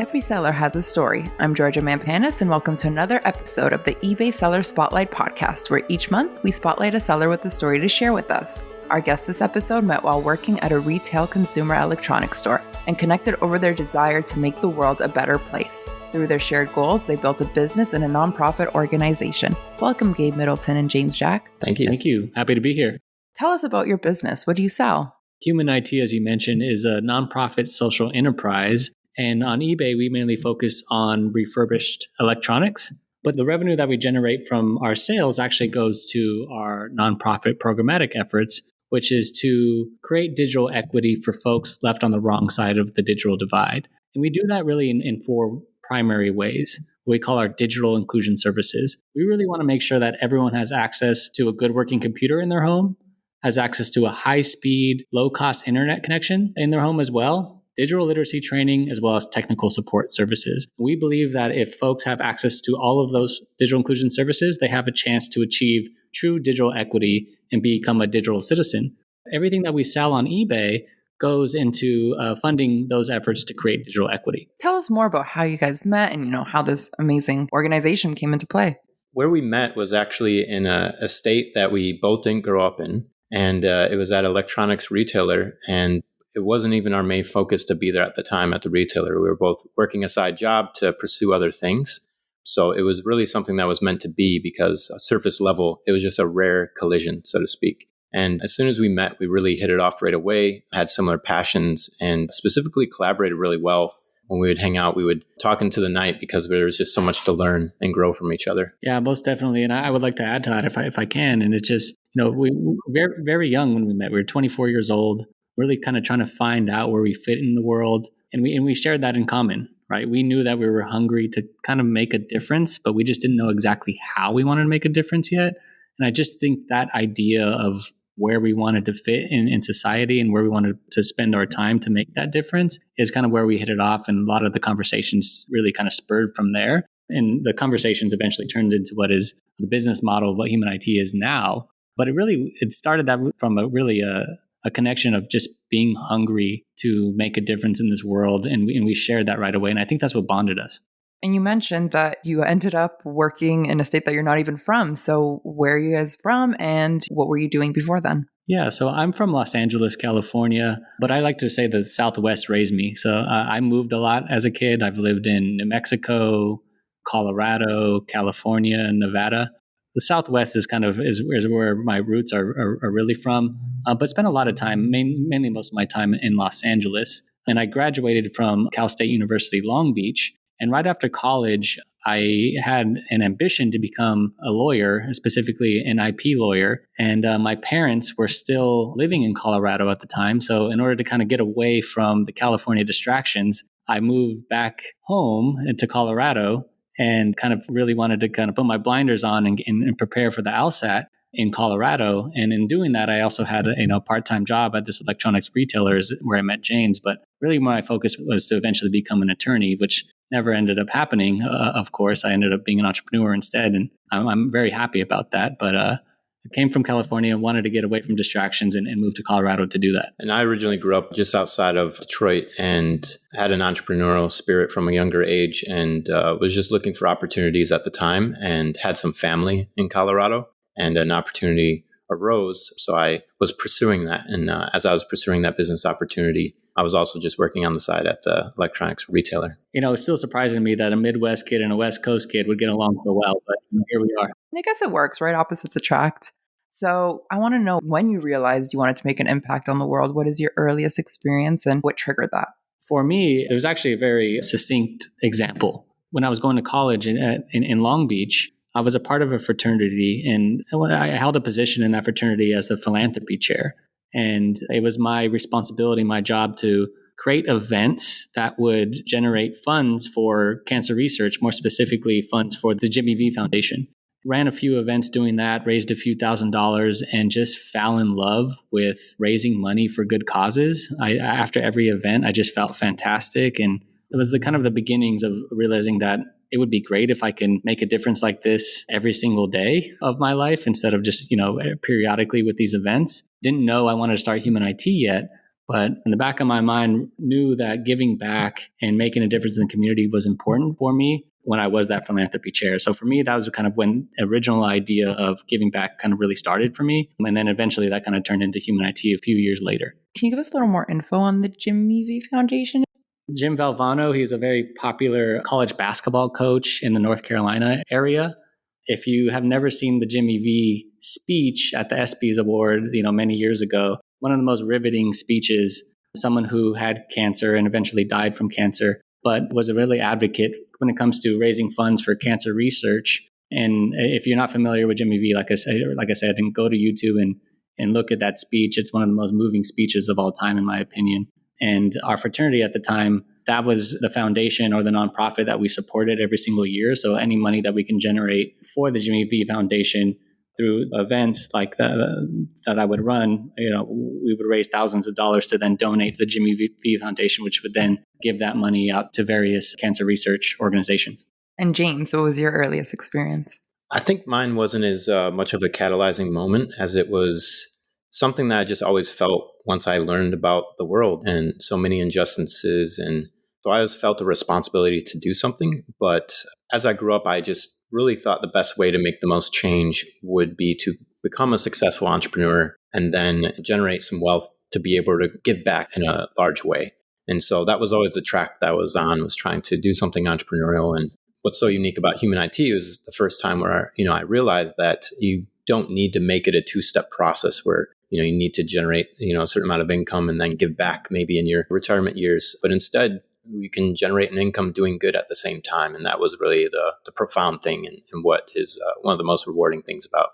Every seller has a story. I'm Georgia Mampanis, and welcome to another episode of the eBay Seller Spotlight podcast, where each month we spotlight a seller with a story to share with us. Our guest this episode met while working at a retail consumer electronics store and connected over their desire to make the world a better place. Through their shared goals, they built a business and a nonprofit organization. Welcome, Gabe Middleton and James Jack. Thank you. Thank you. Happy to be here. Tell us about your business. What do you sell? Human IT, as you mentioned, is a nonprofit social enterprise. And on eBay, we mainly focus on refurbished electronics. But the revenue that we generate from our sales actually goes to our nonprofit programmatic efforts, which is to create digital equity for folks left on the wrong side of the digital divide. And we do that really in four primary ways. We call our digital inclusion services. We really want to make sure that everyone has access to a good working computer in their home, has access to a high-speed, low-cost internet connection in their home as well, digital literacy training, as well as technical support services. We believe that if folks have access to all of those digital inclusion services, they have a chance to achieve true digital equity and become a digital citizen. Everything that we sell on eBay goes into funding those efforts to create digital equity. Tell us more about how you guys met and how this amazing organization came into play. Where we met was actually in a state that we both didn't grow up in. And it was at an electronics retailer. And it wasn't even our main focus to be there at the time at the retailer. We were both working a side job to pursue other things. So it was really something that was meant to be because surface level, it was just a rare collision, so to speak. And as soon as we met, we really hit it off right away, had similar passions, and specifically collaborated really well. When we would hang out, we would talk into the night because there was just so much to learn and grow from each other. Yeah, most definitely. And I would like to add to that if I can. And it's just, we were very, very young when we met. We were 24 years old, really kind of trying to find out where we fit in the world. And we shared that in common, right? We knew that we were hungry to kind of make a difference, but we just didn't know exactly how we wanted to make a difference yet. And I just think that idea of where we wanted to fit in society and where we wanted to spend our time to make that difference is kind of where we hit it off. And a lot of the conversations really kind of spurred from there. And the conversations eventually turned into what is the business model of what Human IT is now. But it started that from a connection of just being hungry to make a difference in this world. And we shared that right away. And I think that's what bonded us. And you mentioned that you ended up working in a state that you're not even from. So where are you guys from and what were you doing before then? Yeah, so I'm from Los Angeles, California, but I like to say that the Southwest raised me. So I moved a lot as a kid. I've lived in New Mexico, Colorado, California, and Nevada. The Southwest is where my roots are really from, but spent a lot of time, mainly most of my time in Los Angeles. And I graduated from Cal State University, Long Beach. And right after college, I had an ambition to become a lawyer, specifically an IP lawyer. And my parents were still living in Colorado at the time. So in order to kind of get away from the California distractions, I moved back home to Colorado and kind of really wanted to kind of put my blinders on and prepare for the LSAT in Colorado. And in doing that, I also had a part-time job at this electronics retailer where I met James. But really my focus was to eventually become an attorney, which never ended up happening. Of course, I ended up being an entrepreneur instead. And I'm very happy about that. But I came from California and wanted to get away from distractions and moved to Colorado to do that. And I originally grew up just outside of Detroit and had an entrepreneurial spirit from a younger age and was just looking for opportunities at the time and had some family in Colorado. And an opportunity arose. So I was pursuing that. And as I was pursuing that business opportunity, I was also just working on the side at the electronics retailer. It's still surprising to me that a Midwest kid and a West Coast kid would get along so well, but here we are. And I guess it works, right? Opposites attract. So I want to know when you realized you wanted to make an impact on the world. What is your earliest experience and what triggered that? For me, there's actually a very succinct example. When I was going to college in Long Beach, I was a part of a fraternity, and I held a position in that fraternity as the philanthropy chair. And it was my responsibility, my job to create events that would generate funds for cancer research, more specifically funds for the Jimmy V Foundation. Ran a few events doing that, raised a few $1,000s, and just fell in love with raising money for good causes. After every event, I just felt fantastic. And it was the beginnings of realizing that it would be great if I can make a difference like this every single day of my life instead of just, periodically with these events. Didn't know I wanted to start Human IT yet, But in the back of my mind, knew that giving back and making a difference in the community was important for me when I was that philanthropy chair. So for me, that was kind of when the original idea of giving back kind of really started for me. And then eventually that kind of turned into Human IT a few years later. Can you give us a little more info on the Jimmy V Foundation? Jim Valvano, he's a very popular college basketball coach in the North Carolina area. If you have never seen the Jimmy V speech at the ESPYs Awards, many years ago, one of the most riveting speeches, someone who had cancer and eventually died from cancer, but was a really advocate when it comes to raising funds for cancer research. And if you're not familiar with Jimmy V, like I said, then go to YouTube and look at that speech. It's one of the most moving speeches of all time, in my opinion. And our fraternity at the time, that was the foundation or the nonprofit that we supported every single year. So any money that we can generate for the Jimmy V Foundation through events like that I would run, we would raise thousands of dollars to then donate to the Jimmy V Foundation, which would then give that money out to various cancer research organizations. And James, what was your earliest experience? I think mine wasn't as much of a catalyzing moment as it was something that I just always felt once I learned about the world and so many injustices. And so I always felt a responsibility to do something. But as I grew up, I just really thought the best way to make the most change would be to become a successful entrepreneur and then generate some wealth to be able to give back in a large way. And so that was always the track that I was on, was trying to do something entrepreneurial. And what's so unique about Human IT was the first time where, I realized that you don't need to make it a two-step process where, you need to generate, a certain amount of income and then give back maybe in your retirement years. But instead, you can generate an income doing good at the same time. And that was really the profound thing and what is one of the most rewarding things about,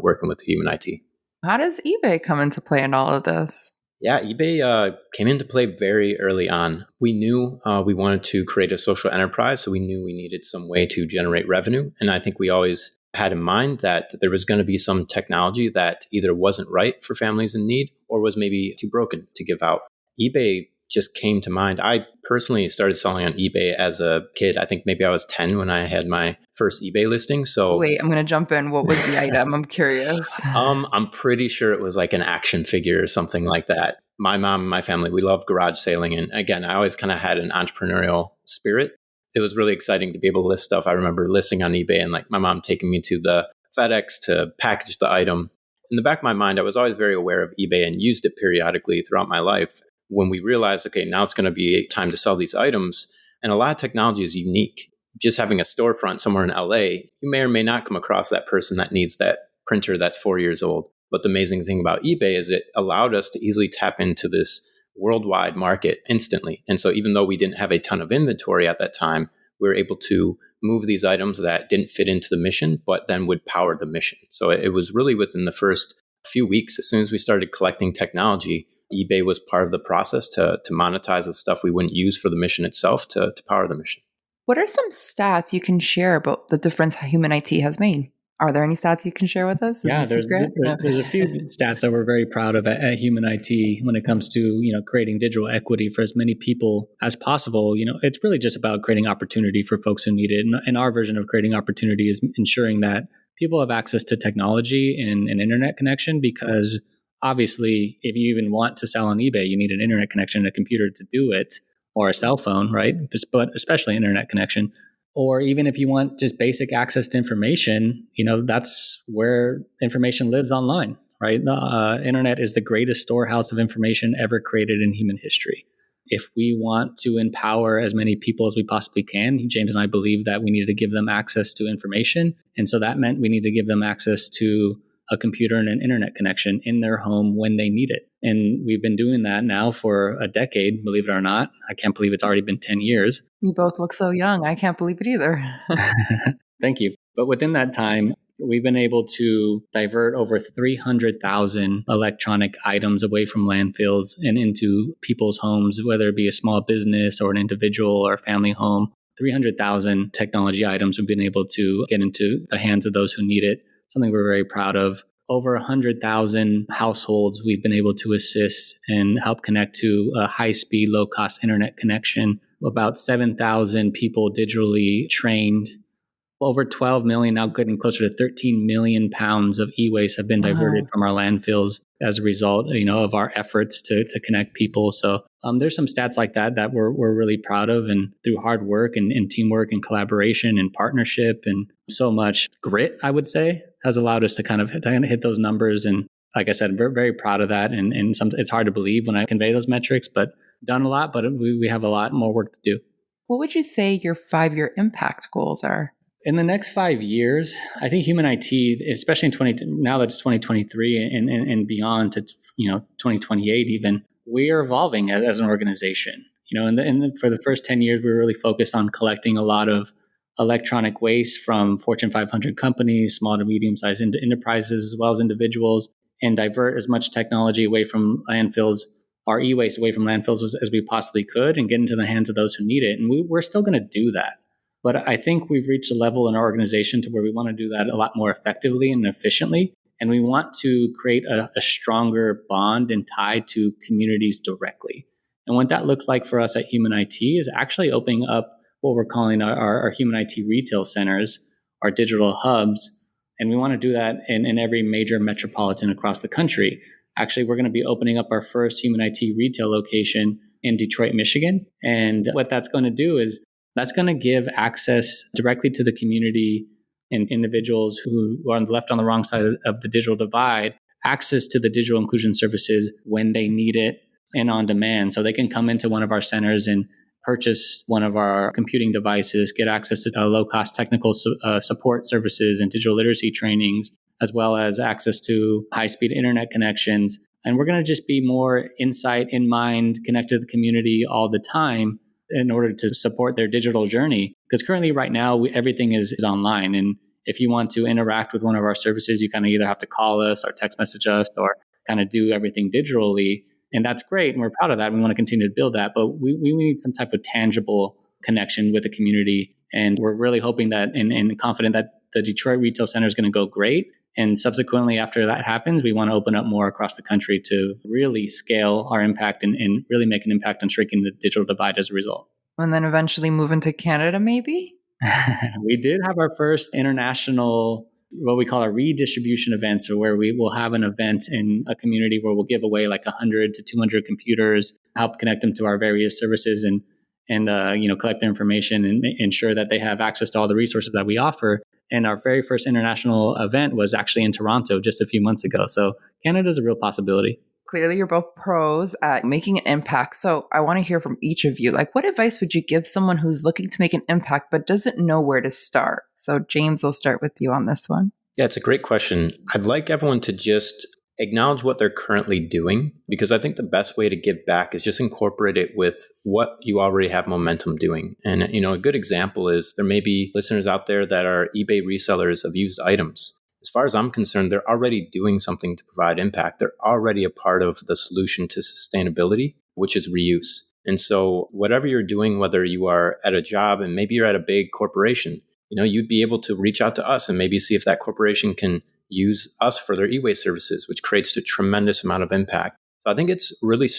working with Human IT. How does eBay come into play in all of this? Yeah, eBay came into play very early on. We knew we wanted to create a social enterprise, so we knew we needed some way to generate revenue. And I think we always had in mind that there was going to be some technology that either wasn't right for families in need or was maybe too broken to give out. eBay just came to mind. I personally started selling on eBay as a kid. I think maybe I was 10 when I had my first eBay listing. So wait, I'm going to jump in. What was the item? I'm curious. I'm pretty sure it was like an action figure or something like that. My mom and my family, we love garage sailing. And again, I always kind of had an entrepreneurial spirit. It was really exciting to be able to list stuff. I remember listing on eBay and like my mom taking me to the FedEx to package the item. In the back of my mind, I was always very aware of eBay and used it periodically throughout my life. When we realized, okay, now it's going to be time to sell these items. And a lot of technology is unique. Just having a storefront somewhere in LA, you may or may not come across that person that needs that printer that's 4 years old. But the amazing thing about eBay is it allowed us to easily tap into this worldwide market instantly. And so even though we didn't have a ton of inventory at that time, we were able to move these items that didn't fit into the mission, but then would power the mission. So it was really within the first few weeks, as soon as we started collecting technology, eBay was part of the process to monetize the stuff we wouldn't use for the mission itself to power the mission. What are some stats you can share about the difference Human IT has made? Are there any stats you can share with us? There's a few stats that we're very proud of at Human IT when it comes to creating digital equity for as many people as possible. It's really just about creating opportunity for folks who need it. And our version of creating opportunity is ensuring that people have access to technology and an internet connection, because obviously, if you even want to sell on eBay, you need an internet connection and a computer to do it, or a cell phone, right? But especially internet connection. Or even if you want just basic access to information, that's where information lives online, right? The internet is the greatest storehouse of information ever created in human history. If we want to empower as many people as we possibly can, James and I believe that we needed to give them access to information. And so that meant we need to give them access to a computer and an internet connection in their home when they need it. And we've been doing that now for a decade, believe it or not. I can't believe it's already been 10 years. You both look so young. I can't believe it either. Thank you. But within that time, we've been able to divert over 300,000 electronic items away from landfills and into people's homes, whether it be a small business or an individual or a family home. 300,000 technology items we've been able to get into the hands of those who need it. Something we're very proud of. Over 100,000 households we've been able to assist and help connect to a high-speed, low-cost internet connection. About 7,000 people digitally trained over 12 million, now getting closer to 13 million pounds of e-waste have been diverted from our landfills as a result, of our efforts to connect people. So there's some stats like that we're really proud of, and through hard work and teamwork and collaboration and partnership and so much grit, I would say, has allowed us to kind of hit those numbers. And like I said, we're very proud of that. And it's hard to believe when I convey those metrics, but done a lot, but we have a lot more work to do. What would you say your 5-year impact goals are? In the next 5 years, I think human IT, especially now that it's 2023 and beyond to 2028 even, we are evolving as an organization. For the first 10 years, we were really focused on collecting a lot of electronic waste from Fortune 500 companies, small to medium-sized enterprises, as well as individuals, and divert as much technology away from landfills, our e-waste away from landfills as we possibly could, and get into the hands of those who need it. And we're still going to do that. But I think we've reached a level in our organization to where we want to do that a lot more effectively and efficiently. And we want to create a stronger bond and tie to communities directly. And what that looks like for us at Human IT is actually opening up what we're calling our Human IT retail centers, our digital hubs. And we want to do that in every major metropolitan across the country. Actually, we're going to be opening up our first Human IT retail location in Detroit, Michigan. And what that's going to do is that's going to give access directly to the community and individuals who are left on the wrong side of the digital divide, access to the digital inclusion services when they need it and on demand. So they can come into one of our centers and purchase one of our computing devices, get access to low-cost technical support services and digital literacy trainings, as well as access to high-speed internet connections. And we're going to just be more insight, in mind, connected to the community all the time in order to support their digital journey. Because currently, right now, everything is online. And if you want to interact with one of our services, you kind of either have to call us or text message us or kind of do everything digitally. And that's great. And we're proud of that. We want to continue to build that. But we need some type of tangible connection with the community. And we're really hoping that and confident that the Detroit Retail Center is going to go great. And subsequently, after that happens, we want to open up more across the country to really scale our impact and really make an impact on shrinking the digital divide as a result. And then eventually move into Canada, maybe? We did have our first international, what we call a redistribution event, so where we will have an event in a community where we'll give away like 100 to 200 computers, help connect them to our various services and collect their information and ensure that they have access to all the resources that we offer. And our very first international event was actually in Toronto just a few months ago. So Canada is a real possibility. Clearly, you're both pros at making an impact. So I want to hear from each of you. Like, what advice would you give someone who's looking to make an impact but doesn't know where to start? So James, I'll start with you on this one. Yeah, it's a great question. I'd like everyone to just acknowledge what they're currently doing, because I think the best way to give back is just incorporate it with what you already have momentum doing. And, a good example is there may be listeners out there that are eBay resellers of used items. As far as I'm concerned, they're already doing something to provide impact. They're already a part of the solution to sustainability, which is reuse. And so whatever you're doing, whether you are at a job and maybe you're at a big corporation, you'd be able to reach out to us and maybe see if that corporation can use us for their e-waste services, which creates a tremendous amount of impact. So I think it's really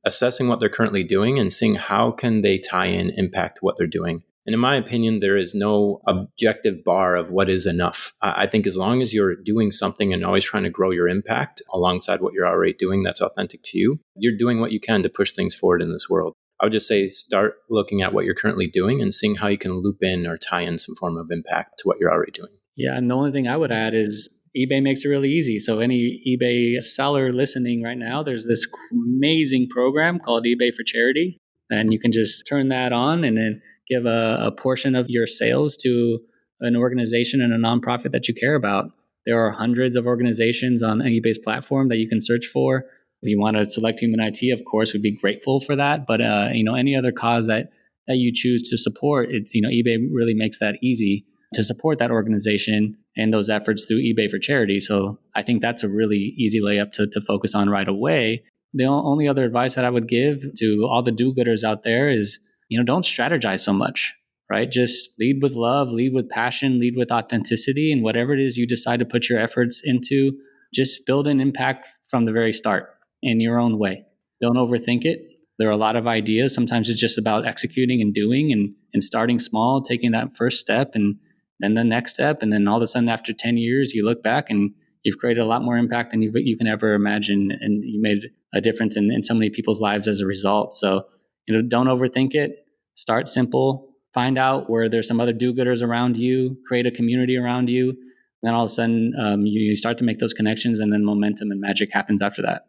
assessing what they're currently doing and seeing how can they tie in impact to what they're doing. And in my opinion, there is no objective bar of what is enough. I think as long as you're doing something and always trying to grow your impact alongside what you're already doing that's authentic to you, you're doing what you can to push things forward in this world. I would just say start looking at what you're currently doing and seeing how you can loop in or tie in some form of impact to what you're already doing. Yeah, and the only thing I would add is eBay makes it really easy. So any eBay seller listening right now, there's this amazing program called eBay for Charity. And you can just turn that on and then give a portion of your sales to an organization and a nonprofit that you care about. There are hundreds of organizations on eBay's platform that you can search for. If you want to select Human IT, of course, we'd be grateful for that. But any other cause that you choose to support, it's eBay really makes that easy to support that organization and those efforts through eBay for Charity. So I think that's a really easy layup to focus on right away. The only other advice that I would give to all the do-gooders out there is, don't strategize so much, right? Just lead with love, lead with passion, lead with authenticity, and whatever it is you decide to put your efforts into, just build an impact from the very start in your own way. Don't overthink it. There are a lot of ideas. Sometimes it's just about executing and doing and starting small, taking that first step and then the next step. And then all of a sudden, after 10 years, you look back and you've created a lot more impact than you can ever imagine. And you made a difference in so many people's lives as a result. So, don't overthink it. Start simple. Find out where there's some other do-gooders around you. Create a community around you. Then all of a sudden, you start to make those connections, and then momentum and magic happens after that.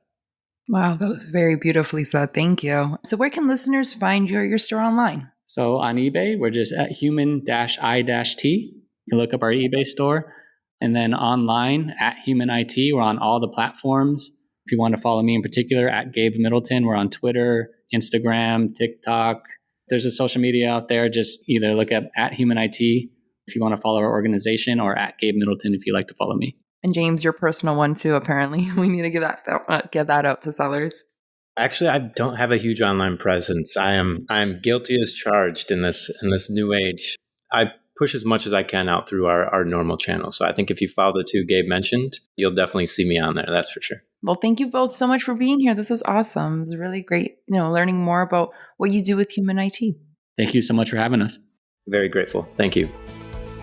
Wow, that was very beautifully said. Thank you. So where can listeners find your store online? So on eBay, we're just at human-i-t. You can look up our eBay store. And then online at human-it, we're on all the platforms. If you want to follow me in particular, at Gabe Middleton, we're on Twitter, Instagram, TikTok. There's a social media out there. Just either look up at human-it if you want to follow our organization, or at Gabe Middleton if you like to follow me. And James, your personal one too, apparently. We need to give that out to sellers. Actually, I don't have a huge online presence. I'm guilty as charged in this new age. I push as much as I can out through our normal channel. So I think if you follow the two Gabe mentioned, you'll definitely see me on there. That's for sure. Well, thank you both so much for being here. This was awesome. It was really great, learning more about what you do with Human IT. Thank you so much for having us. Very grateful. Thank you.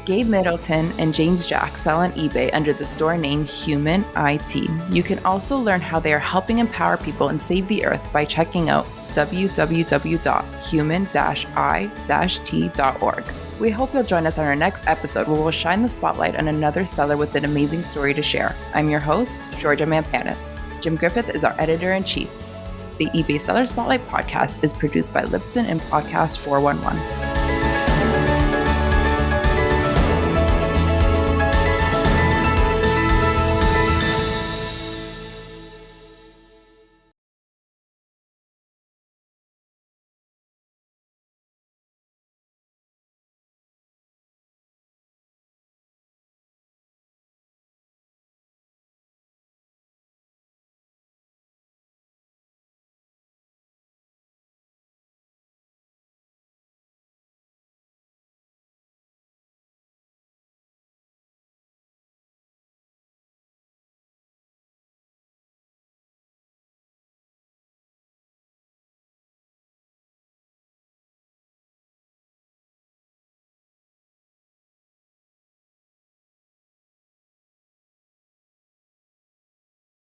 Gabe Middleton and James Jack sell on eBay under the store name Human IT. You can also learn how they are helping empower people and save the earth by checking out www.human-i-t.org. We hope you'll join us on our next episode where we'll shine the spotlight on another seller with an amazing story to share. I'm your host, Georgia Mampanis. Jim Griffith is our editor-in-chief. The eBay Seller Spotlight podcast is produced by Libsyn and Podcast 411.